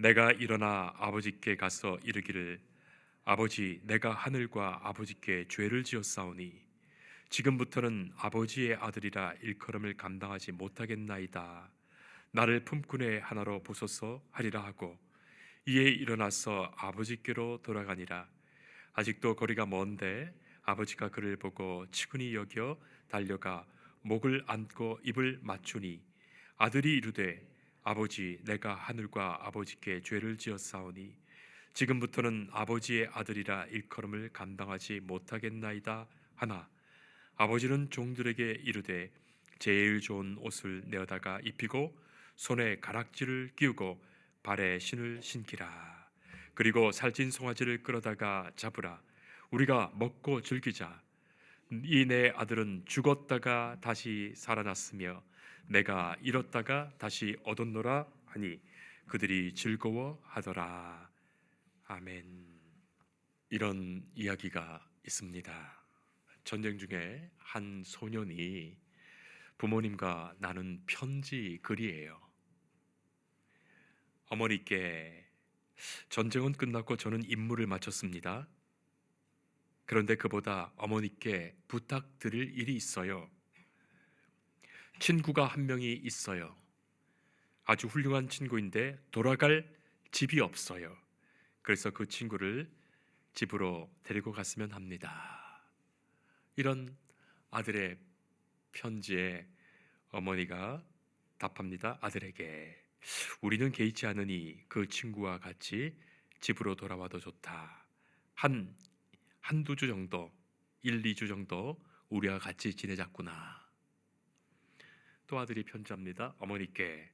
내가 일어나 아버지께 가서 이르기를 아버지, 내가 하늘과 아버지께 죄를 지었사오니 지금부터는 아버지의 아들이라 일컬음을 감당하지 못하겠나이다. 나를 품꾼의 하나로 보소서 하리라 하고 이에 일어나서 아버지께로 돌아가니라. 아직도 거리가 먼데 아버지가 그를 보고 치근히 여겨 달려가 목을 안고 입을 맞추니 아들이 이르되 아버지, 내가 하늘과 아버지께 죄를 지었사오니 지금부터는 아버지의 아들이라 일컬음을 감당하지 못하겠나이다 하나 아버지는 종들에게 이르되 제일 좋은 옷을 내어다가 입히고 손에 가락지를 끼우고 발에 신을 신기라. 그리고 살찐 송아지를 끌어다가 잡으라. 우리가 먹고 즐기자. 이 내 아들은 죽었다가 다시 살아났으며 내가 잃었다가 다시 얻었노라 하니 그들이 즐거워하더라. 아멘. 이런 이야기가 있습니다. 전쟁 중에 한 소년이 부모님과 나눈 편지 글이에요. 어머니께 전쟁은 끝났고 저는 임무를 마쳤습니다. 그런데 그보다 어머니께 부탁드릴 일이 있어요. 친구가 한 명이 있어요. 아주 훌륭한 친구인데 돌아갈 집이 없어요. 그래서 그 친구를 집으로 데리고 갔으면 합니다. 이런 아들의 편지에 어머니가 답합니다. 아들에게 우리는 개의치 않으니 그 친구와 같이 집으로 돌아와도 좋다. 한두 주 정도, 1, 2주 정도 우리와 같이 지내자꾸나. 또 아들이 편지합니다. 어머니께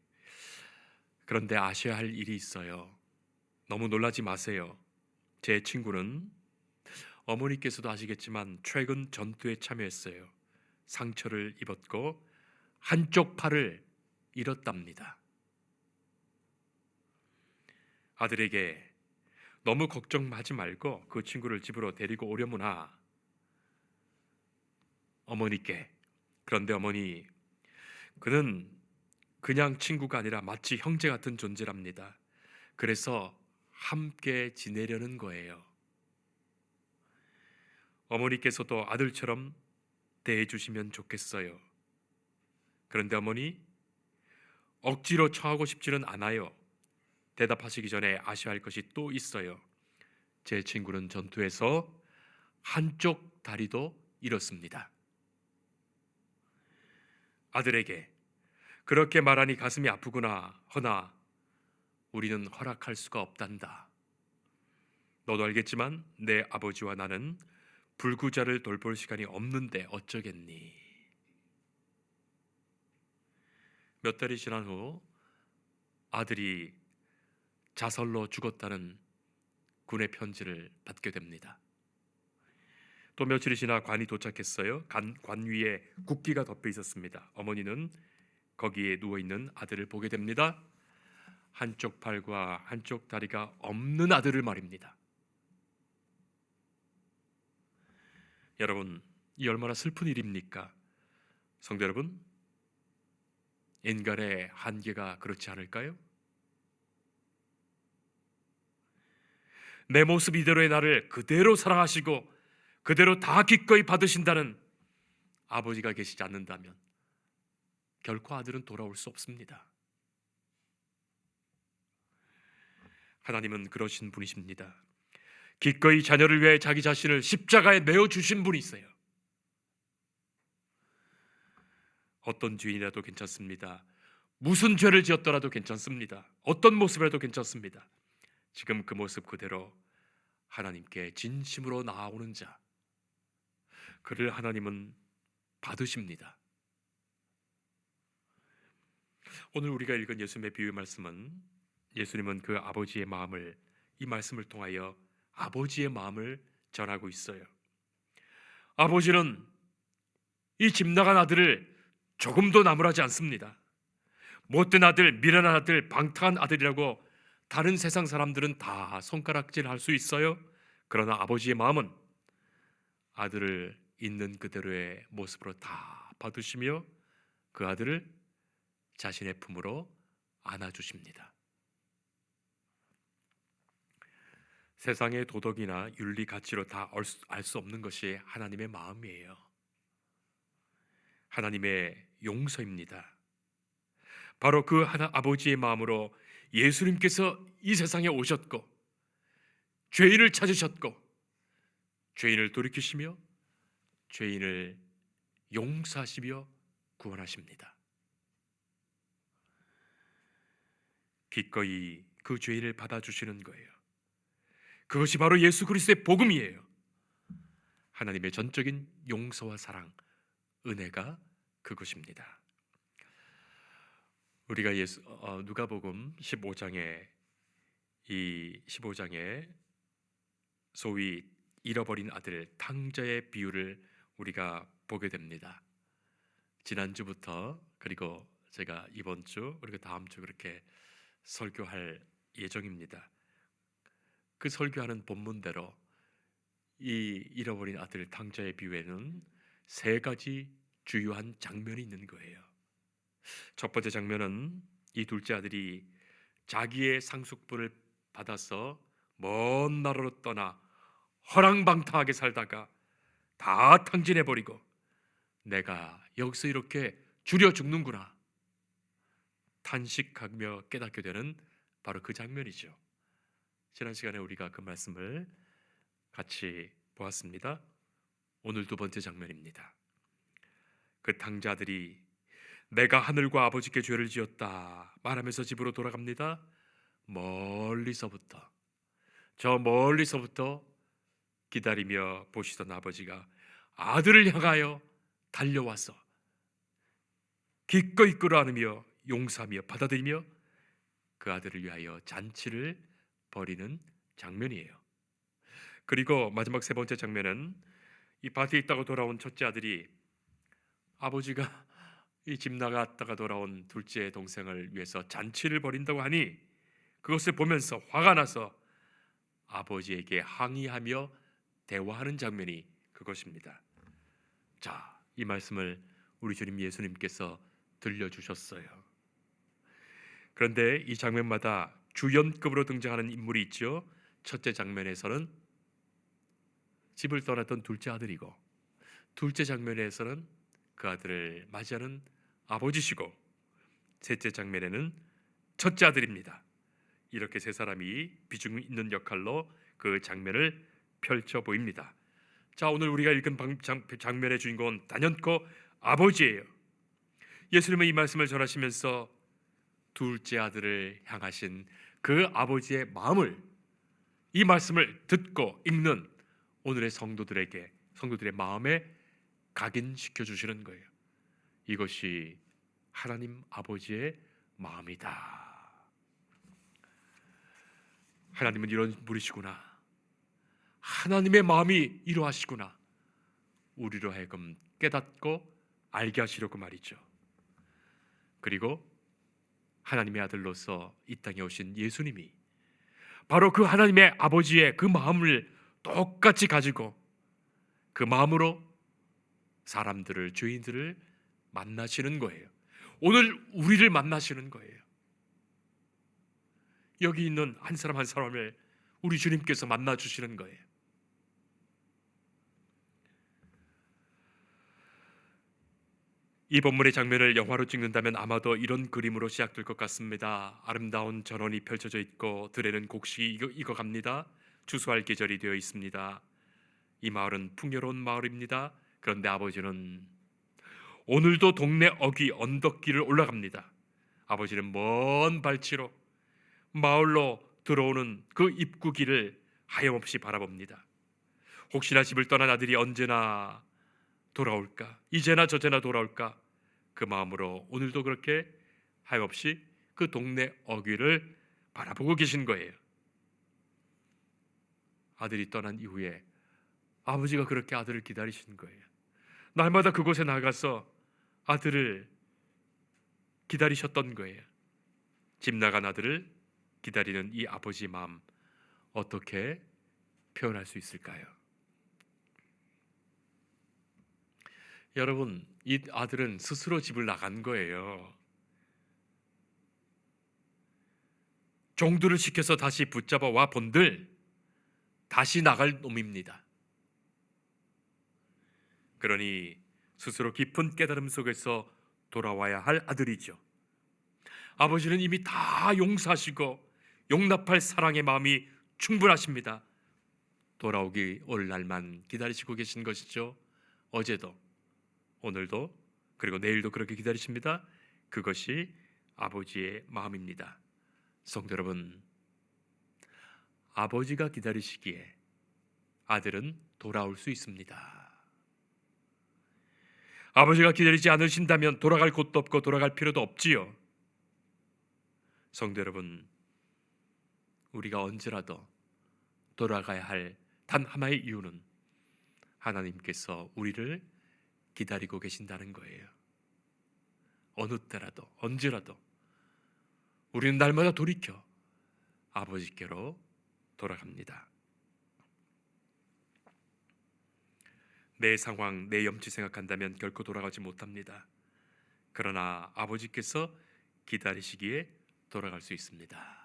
그런데 아셔야 할 일이 있어요. 너무 놀라지 마세요. 제 친구는 어머니께서도 아시겠지만 최근 전투에 참여했어요. 상처를 입었고 한쪽 팔을 잃었답니다. 아들에게 너무 걱정하지 말고 그 친구를 집으로 데리고 오려무나. 어머니께 그런데 어머니, 그는 그냥 친구가 아니라 마치 형제 같은 존재랍니다. 그래서 함께 지내려는 거예요. 어머니께서도 아들처럼 대해주시면 좋겠어요. 그런데 어머니, 억지로 처하고 싶지는 않아요. 대답하시기 전에 아셔야 할 것이 또 있어요. 제 친구는 전투에서 한쪽 다리도 잃었습니다. 아들에게 그렇게 말하니 가슴이 아프구나. 허나 우리는 허락할 수가 없단다. 너도 알겠지만 내 아버지와 나는 불구자를 돌볼 시간이 없는데 어쩌겠니? 몇 달이 지난 후 아들이 자살로 죽었다는 군의 편지를 받게 됩니다. 또 며칠이 지나 관이 도착했어요. 관 위에 국기가 덮여 있었습니다. 어머니는 거기에 누워있는 아들을 보게 됩니다. 한쪽 팔과 한쪽 다리가 없는 아들을 말입니다. 여러분, 이 얼마나 슬픈 일입니까? 성도 여러분, 인간의 한계가 그렇지 않을까요? 내 모습 이대로의 나를 그대로 사랑하시고 그대로 다 기꺼이 받으신다는 아버지가 계시지 않는다면 결코 아들은 돌아올 수 없습니다. 하나님은 그러신 분이십니다. 기꺼이 자녀를 위해 자기 자신을 십자가에 내어주신 분이세요. 어떤 죄인이라도 괜찮습니다. 무슨 죄를 지었더라도 괜찮습니다. 어떤 모습이라도 괜찮습니다. 지금 그 모습 그대로 하나님께 진심으로 나아오는 자, 그를 하나님은 받으십니다. 오늘 우리가 읽은 예수님의 비유 말씀은 예수님은 그 아버지의 마음을, 이 말씀을 통하여 아버지의 마음을 전하고 있어요. 아버지는 이 집 나간 아들을 조금도 나무라지 않습니다. 못된 아들, 미련한 아들, 방탕한 아들이라고 다른 세상 사람들은 다 손가락질할 수 있어요. 그러나 아버지의 마음은 아들을 있는 그대로의 모습으로 다 받으시며 그 아들을 자신의 품으로 안아주십니다. 세상의 도덕이나 윤리 가치로 다 알 수 없는 것이 하나님의 마음이에요. 하나님의 용서입니다. 바로 그 아버지의 마음으로 예수님께서 이 세상에 오셨고 죄인을 찾으셨고 죄인을 돌이키시며 죄인을 용서하시며 구원하십니다. 기꺼이 그 죄인을 받아주시는 거예요. 그것이 바로 예수 그리스도의 복음이에요. 하나님의 전적인 용서와 사랑, 은혜가 그것입니다. 우리가 누가복음 15장에 소위 잃어버린 아들 탕자의 비유를 우리가 보게 됩니다. 지난주부터 그리고 제가 이번 주 그리고 다음 주 그렇게 설교할 예정입니다. 그 설교하는 본문대로 이 잃어버린 아들 탕자의 비유에는 세 가지 주요한 장면이 있는 거예요. 첫 번째 장면은 이 둘째 아들이 자기의 상속분을 받아서 먼 나라로 떠나 허랑방탕하게 살다가 다 탕진해버리고 내가 여기서 이렇게 줄여 죽는구나 탄식하며 깨닫게 되는 바로 그 장면이죠. 지난 시간에 우리가 그 말씀을 같이 보았습니다. 오늘 두 번째 장면입니다. 그 탕자들이 내가 하늘과 아버지께 죄를 지었다 말하면서 집으로 돌아갑니다. 저 멀리서부터 기다리며 보시던 아버지가 아들을 향하여 달려와서 기꺼이 끌어안으며 용서하며 받아들이며 그 아들을 위하여 잔치를 벌이는 장면이에요. 그리고 마지막 세 번째 장면은 이 밭에 있다가 돌아온 첫째 아들이 아버지가 이 집 나갔다가 돌아온 둘째 동생을 위해서 잔치를 벌인다고 하니 그것을 보면서 화가 나서 아버지에게 항의하며 대화하는 장면이 그것입니다. 자, 이 말씀을 우리 주님 예수님께서 들려주셨어요. 그런데 이 장면마다 주연급으로 등장하는 인물이 있죠. 첫째 장면에서는 집을 떠났던 둘째 아들이고 둘째 장면에서는 그 아들을 맞이하는 아버지시고 셋째 장면에는 첫째 아들입니다. 이렇게 세 사람이 비중 있는 역할로 그 장면을 펼쳐 보입니다. 자, 오늘 우리가 읽은 장면의 주인공은 단연코 아버지예요. 예수님은 이 말씀을 전하시면서 둘째 아들을 향하신 그 아버지의 마음을 이 말씀을 듣고 읽는 오늘의 성도들의 마음에 각인시켜 주시는 거예요. 이것이 하나님 아버지의 마음이다. 하나님은 이런 분이시구나. 하나님의 마음이 이러하시구나. 우리로 하여금 깨닫고 알게 하시려고 말이죠. 그리고 하나님의 아들로서 이 땅에 오신 예수님이 바로 그 하나님의 아버지의 그 마음을 똑같이 가지고 그 마음으로 사람들을, 죄인들을 만나시는 거예요. 오늘 우리를 만나시는 거예요. 여기 있는 한 사람 한 사람을 우리 주님께서 만나주시는 거예요. 이 본문의 장면을 영화로 찍는다면 아마도 이런 그림으로 시작될 것 같습니다. 아름다운 전원이 펼쳐져 있고 들에는 곡식이 익어갑니다. 추수할 계절이 되어 있습니다. 이 마을은 풍요로운 마을입니다. 그런데 아버지는 오늘도 동네 어귀 언덕길을 올라갑니다. 아버지는 먼 발치로 마을로 들어오는 그 입구길을 하염없이 바라봅니다. 혹시나 집을 떠난 아들이 언제나 돌아올까? 이제나 저제나 돌아올까? 그 마음으로 오늘도 그렇게 하염없이 그 동네 어귀를 바라보고 계신 거예요. 아들이 떠난 이후에 아버지가 그렇게 아들을 기다리신 거예요. 날마다 그곳에 나가서 아들을 기다리셨던 거예요. 집 나간 아들을 기다리는 이 아버지의 마음 어떻게 표현할 수 있을까요? 여러분, 이 아들은 스스로 집을 나간 거예요. 종들을 시켜서 다시 붙잡아 와 본들 다시 나갈 놈입니다. 그러니 스스로 깊은 깨달음 속에서 돌아와야 할 아들이죠. 아버지는 이미 다 용서하시고 용납할 사랑의 마음이 충분하십니다. 돌아오기 올 날만 기다리시고 계신 것이죠. 어제도 오늘도 그리고 내일도 그렇게 기다리십니다. 그것이 아버지의 마음입니다. 성도 여러분, 아버지가 기다리시기에 아들은 돌아올 수 있습니다. 아버지가 기다리지 않으신다면 돌아갈 곳도 없고 돌아갈 필요도 없지요. 성도 여러분, 우리가 언제라도 돌아가야 할 단 하나의 이유는 하나님께서 우리를 기다리고 계신다는 거예요. 어느 때라도 언제라도 우리는 날마다 돌이켜 아버지께로 돌아갑니다. 내 상황, 내 염치 생각한다면 결코 돌아가지 못합니다. 그러나 아버지께서 기다리시기에 돌아갈 수 있습니다.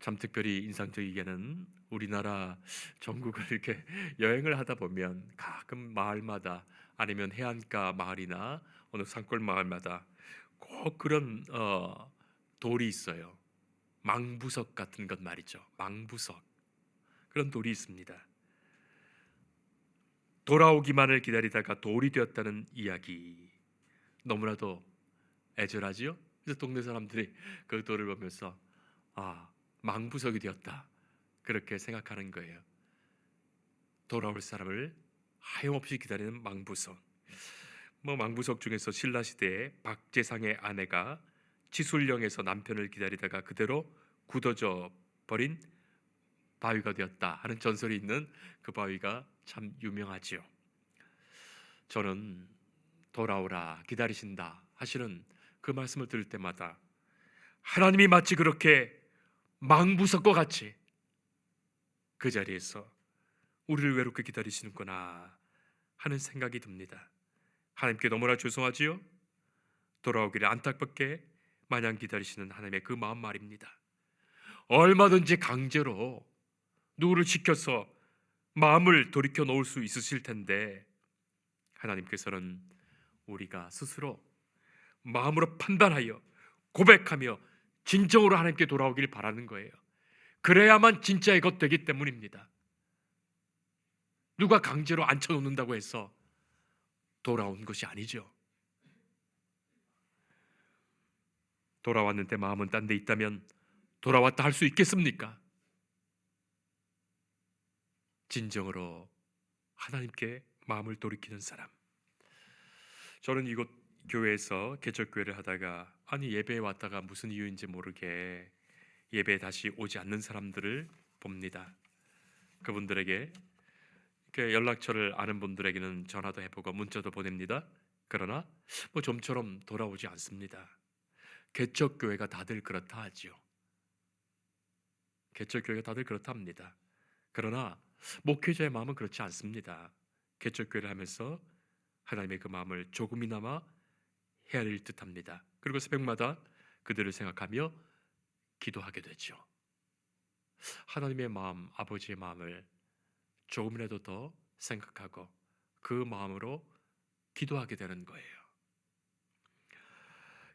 참 특별히 인상적이게는 우리나라 전국을 이렇게 여행을 하다 보면 가끔 마을마다 아니면 해안가 마을이나 어느 산골 마을마다 꼭 그런 돌이 있어요. 망부석 같은 것 말이죠. 망부석, 그런 돌이 있습니다. 돌아오기만을 기다리다가 돌이 되었다는 이야기, 너무나도 애절하지요. 그래서 동네 사람들이 그 돌을 보면서 망부석이 되었다, 그렇게 생각하는 거예요. 돌아올 사람을 하염없이 기다리는 망부석. 망부석 중에서 신라 시대에 박재상의 아내가 치술령에서 남편을 기다리다가 그대로 굳어져 버린 바위가 되었다 하는 전설이 있는 그 바위가 참 유명하지요. 저는 돌아오라, 기다리신다 하시는 그 말씀을 들을 때마다 하나님이 마치 그렇게 망부석과 같이 그 자리에서 우리를 외롭게 기다리시는구나 하는 생각이 듭니다. 하나님께 너무나 죄송하지요. 돌아오기를 안타깝게 마냥 기다리시는 하나님의 그 마음 말입니다. 얼마든지 강제로 누구를 지켜서 마음을 돌이켜 놓을 수 있으실 텐데, 하나님께서는 우리가 스스로 마음으로 판단하여 고백하며 진정으로 하나님께 돌아오길 바라는 거예요. 그래야만 진짜의 것 되기 때문입니다. 누가 강제로 앉혀놓는다고 해서 돌아온 것이 아니죠. 돌아왔는데 마음은 딴 데 있다면 돌아왔다 할 수 있겠습니까? 진정으로 하나님께 마음을 돌이키는 사람. 저는 이곳 교회에서 개척교회를 하다가 예배에 왔다가 무슨 이유인지 모르게 예배에 다시 오지 않는 사람들을 봅니다. 그분들에게 이렇게 연락처를 아는 분들에게는 전화도 해보고 문자도 보냅니다. 그러나 좀처럼 돌아오지 않습니다. 개척교회가 다들 그렇다 하지요. 개척교회가 다들 그렇다 합니다. 그러나 목회자의 마음은 그렇지 않습니다. 개척교회를 하면서 하나님의 그 마음을 조금이나마 헤아릴 듯합니다. 그리고 새벽마다 그들을 생각하며 기도하게 되죠. 하나님의 마음, 아버지의 마음을 조금이라도 더 생각하고 그 마음으로 기도하게 되는 거예요.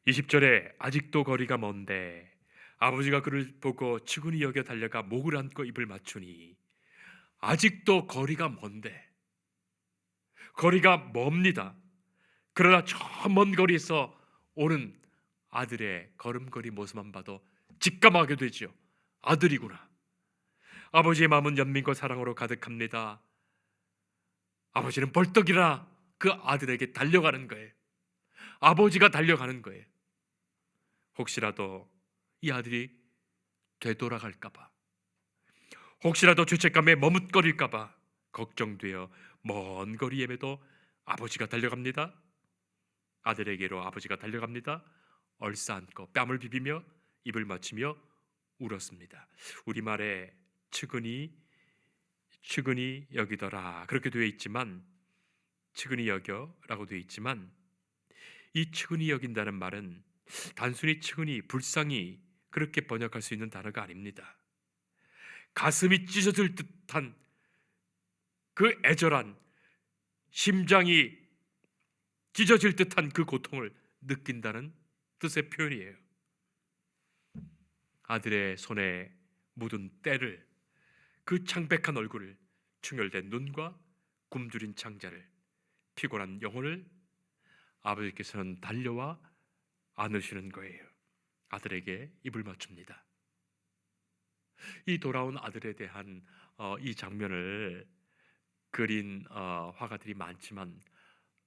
20절에 아직도 거리가 먼데 아버지가 그를 보고 측은히 여겨 달려가 목을 안고 입을 맞추니, 아직도 거리가 먼데, 거리가 멉니다. 그러나 저 먼 거리에서 오는 아들의 걸음걸이 모습만 봐도 직감하게 되죠. 아들이구나. 아버지의 마음은 연민과 사랑으로 가득합니다. 아버지는 벌떡 일어나 그 아들에게 달려가는 거예요. 아버지가 달려가는 거예요. 혹시라도 이 아들이 되돌아갈까 봐, 혹시라도 죄책감에 머뭇거릴까 봐 걱정되어 먼 거리임에도 아버지가 달려갑니다. 아들에게로 아버지가 달려갑니다. 얼싸안고 뺨을 비비며 입을 맞추며 울었습니다. 우리말에 측은히 여기더라 그렇게 되어 있지만, 측은히 여겨라고 되어 있지만, 이 측은히 여긴다는 말은 단순히 측은히 불쌍히 그렇게 번역할 수 있는 단어가 아닙니다. 가슴이 찢어질 듯한 그 애절한, 심장이 찢어질 듯한 그 고통을 느낀다는 뜻의 표현이에요. 아들의 손에 묻은 때를, 그 창백한 얼굴을, 충혈된 눈과 굶주린 창자를, 피곤한 영혼을 아버지께서는 달려와 안으시는 거예요. 아들에게 입을 맞춥니다. 이 돌아온 아들에 대한 이 장면을 그린 화가들이 많지만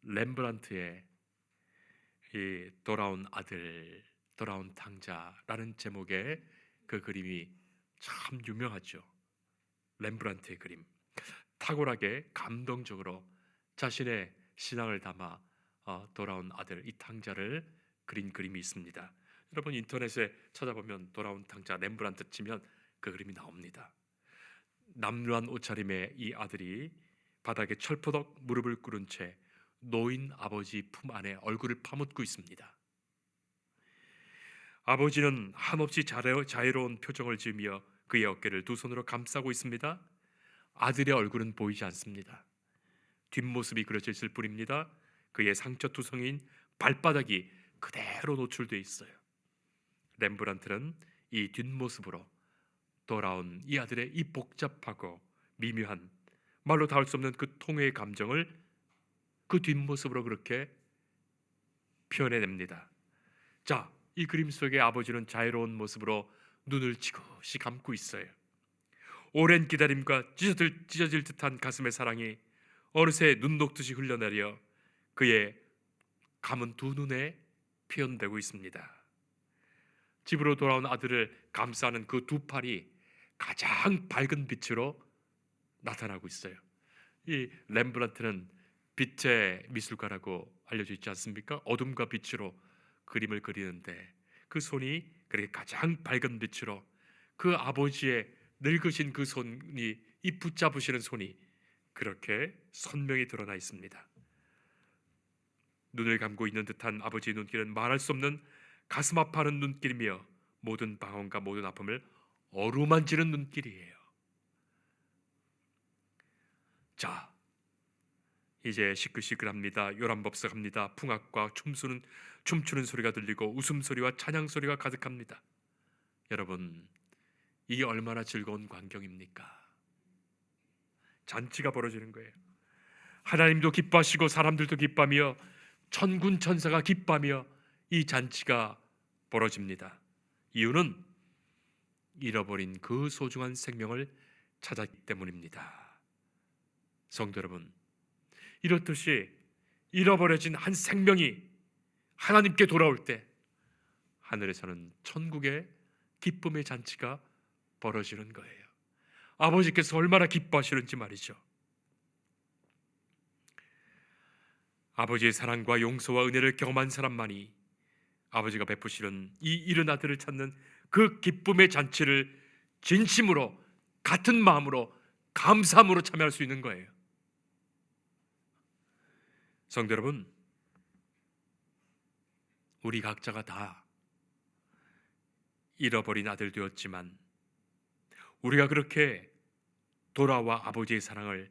렘브란트의 이 돌아온 아들, 돌아온 탕자라는 제목의 그 그림이 참 유명하죠. 렘브란트의 그림, 탁월하게 감동적으로 자신의 신앙을 담아 돌아온 아들, 이 탕자를 그린 그림이 있습니다. 여러분 인터넷에 찾아보면 돌아온 탕자 렘브란트 치면 그 그림이 나옵니다. 남루한 옷차림의 이 아들이 바닥에 철포덕 무릎을 꿇은 채 노인 아버지 품 안에 얼굴을 파묻고 있습니다. 아버지는 한없이 자애로운 표정을 지으며 그의 어깨를 두 손으로 감싸고 있습니다. 아들의 얼굴은 보이지 않습니다. 뒷모습이 그려져 있을 뿐입니다. 그의 상처투성인 발바닥이 그대로 노출되어 있어요. 렘브란트는 이 뒷모습으로 돌아온 이 아들의 이 복잡하고 미묘한, 말로 닿을 수 없는 그 통회의 감정을 그 뒷모습으로 그렇게 표현해냅니다. 자, 이 그림 속의 아버지는 자애로운 모습으로 눈을 지그시 감고 있어요. 오랜 기다림과 찢어질 듯한 가슴의 사랑이 어느새 눈 녹듯이 흘러내려 그의 감은 두 눈에 표현되고 있습니다. 집으로 돌아온 아들을 감싸는 그 두 팔이 가장 밝은 빛으로 나타나고 있어요. 이 렘브란트는 빛의 미술가라고 알려져 있지 않습니까? 어둠과 빛으로 그림을 그리는데 그 손이 그렇게 가장 밝은 빛으로, 그 아버지의 늙으신 그 손이, 이 붙잡으시는 손이 그렇게 선명히 드러나 있습니다. 눈을 감고 있는 듯한 아버지의 눈길은 말할 수 없는 가슴 아파하는 눈길이며 모든 방언과 모든 아픔을 어루만지는 눈길이에요. 자, 이제 시끌시끌합니다. 요란법석합니다. 풍악과 춤추는 소리가 들리고 웃음소리와 찬양소리가 가득합니다. 여러분, 이게 얼마나 즐거운 광경입니까? 잔치가 벌어지는 거예요. 하나님도 기뻐하시고 사람들도 기뻐하며 천군 천사가 기뻐하며 이 잔치가 벌어집니다. 이유는 잃어버린 그 소중한 생명을 찾았기 때문입니다. 성도 여러분, 이렇듯이 잃어버려진 한 생명이 하나님께 돌아올 때 하늘에서는 천국의 기쁨의 잔치가 벌어지는 거예요. 아버지께서 얼마나 기뻐하시는지 말이죠. 아버지의 사랑과 용서와 은혜를 경험한 사람만이 아버지가 베푸시는 이 잃은 아들을 찾는 그 기쁨의 잔치를 진심으로, 같은 마음으로, 감사함으로 참여할 수 있는 거예요. 성도 여러분, 우리 각자가 다 잃어버린 아들 되었지만 우리가 그렇게 돌아와 아버지의 사랑을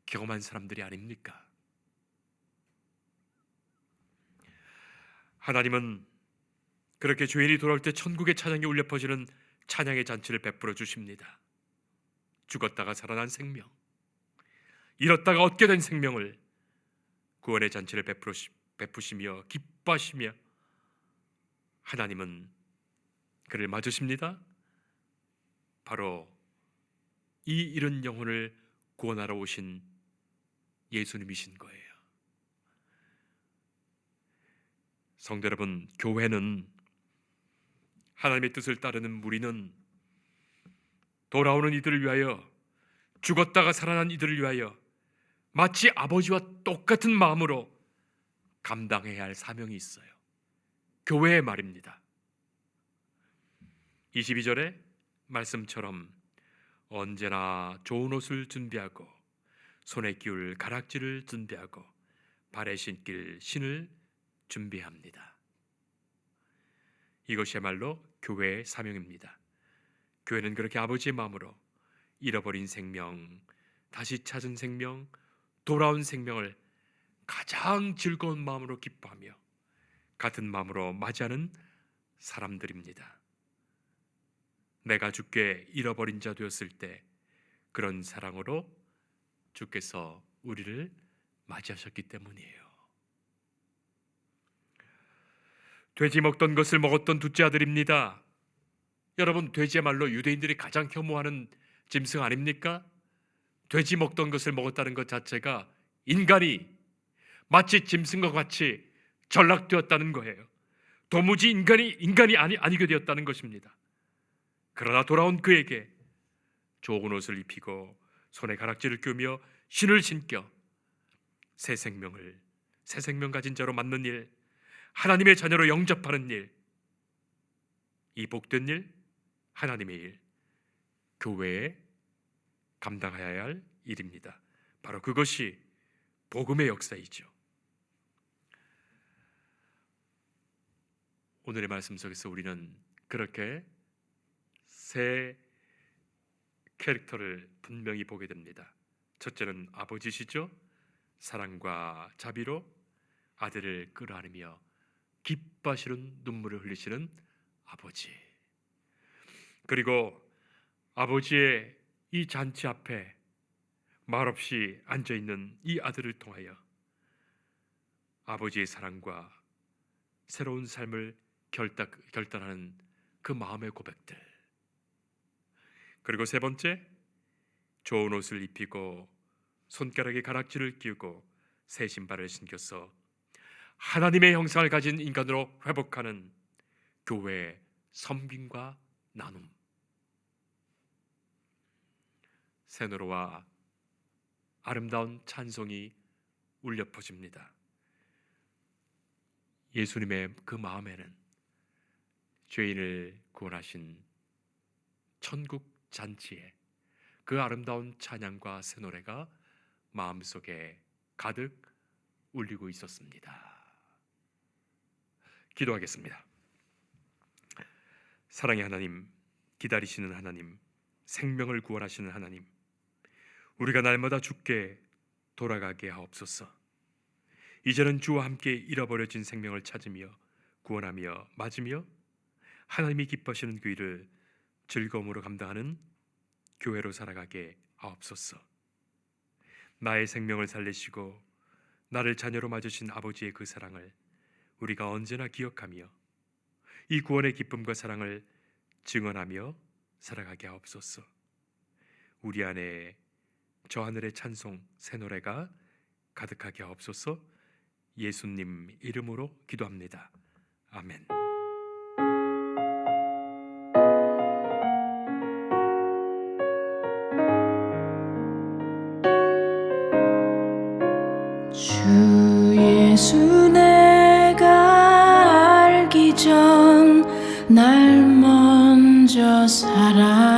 경험한 사람들이 아닙니까? 하나님은 그렇게 죄인이 돌아올 때 천국의 찬양이 울려 퍼지는 찬양의 잔치를 베풀어 주십니다. 죽었다가 살아난 생명, 잃었다가 얻게 된 생명을 구원의 잔치를 베푸시며 기뻐하시며 하나님은 그를 맞으십니다. 바로 이 잃은 영혼을 구원하러 오신 예수님이신 거예요. 성도 여러분, 교회는, 하나님의 뜻을 따르는 무리는 돌아오는 이들을 위하여, 죽었다가 살아난 이들을 위하여 마치 아버지와 똑같은 마음으로 감당해야 할 사명이 있어요. 교회의 말입니다. 22절의 말씀처럼 언제나 좋은 옷을 준비하고 손에 끼울 가락지를 준비하고 발에 신길 신을 준비합니다. 이것이야말로 교회의 사명입니다. 교회는 그렇게 아버지의 마음으로 잃어버린 생명, 다시 찾은 생명, 돌아온 생명을 가장 즐거운 마음으로 기뻐하며 같은 마음으로 맞이하는 사람들입니다. 내가 주께 잃어버린 자 되었을 때 그런 사랑으로 주께서 우리를 맞이하셨기 때문이에요. 돼지 먹던 것을 먹었던 둘째 아들입니다. 여러분, 돼지야말로 유대인들이 가장 혐오하는 짐승 아닙니까? 돼지 먹던 것을 먹었다는 것 자체가 인간이 마치 짐승과 같이 전락되었다는 거예요. 도무지 인간이 아니게 되었다는 것입니다. 그러나 돌아온 그에게 좋은 옷을 입히고 손에 가락지를 꿰며 신을 신겨 새 생명 가진 자로 맞는 일, 하나님의 자녀로 영접하는 일, 이 복된 일, 하나님의 일, 교회에 감당해야 할 일입니다. 바로 그것이 복음의 역사이죠. 오늘의 말씀 속에서 우리는 그렇게 세 캐릭터를 분명히 보게 됩니다. 첫째는 아버지시죠. 사랑과 자비로 아들을 끌어안으며 기뻐하시는 눈물을 흘리시는 아버지. 그리고 아버지의 이 잔치 앞에 말없이 앉아있는 이 아들을 통하여 아버지의 사랑과 새로운 삶을 결단하는 그 마음의 고백들. 그리고 세 번째, 좋은 옷을 입히고 손가락에 가락지를 끼우고 새 신발을 신겨서 하나님의 형상을 가진 인간으로 회복하는 교회의 섬김과 나눔. 새노래와 아름다운 찬송이 울려 퍼집니다. 예수님의 그 마음에는 죄인을 구원하신 천국 잔치에 그 아름다운 찬양과 새 노래가 마음속에 가득 울리고 있었습니다. 기도하겠습니다. 사랑의 하나님, 기다리시는 하나님, 생명을 구원하시는 하나님, 우리가 날마다 주께 돌아가게 하옵소서. 이제는 주와 함께 잃어버려진 생명을 찾으며 구원하며 맞으며 하나님이 기뻐하시는 그 일을 즐거움으로 감당하는 교회로 살아가게 하옵소서. 나의 생명을 살리시고 나를 자녀로 맞으신 아버지의 그 사랑을 우리가 언제나 기억하며 이 구원의 기쁨과 사랑을 증언하며 살아가게 하옵소서. 우리 안에 저 하늘의 찬송 새 노래가 가득하게 하옵소서. 예수님 이름으로 기도합니다. 아멘. 주 예수 내가 알기 전 날 먼저 사랑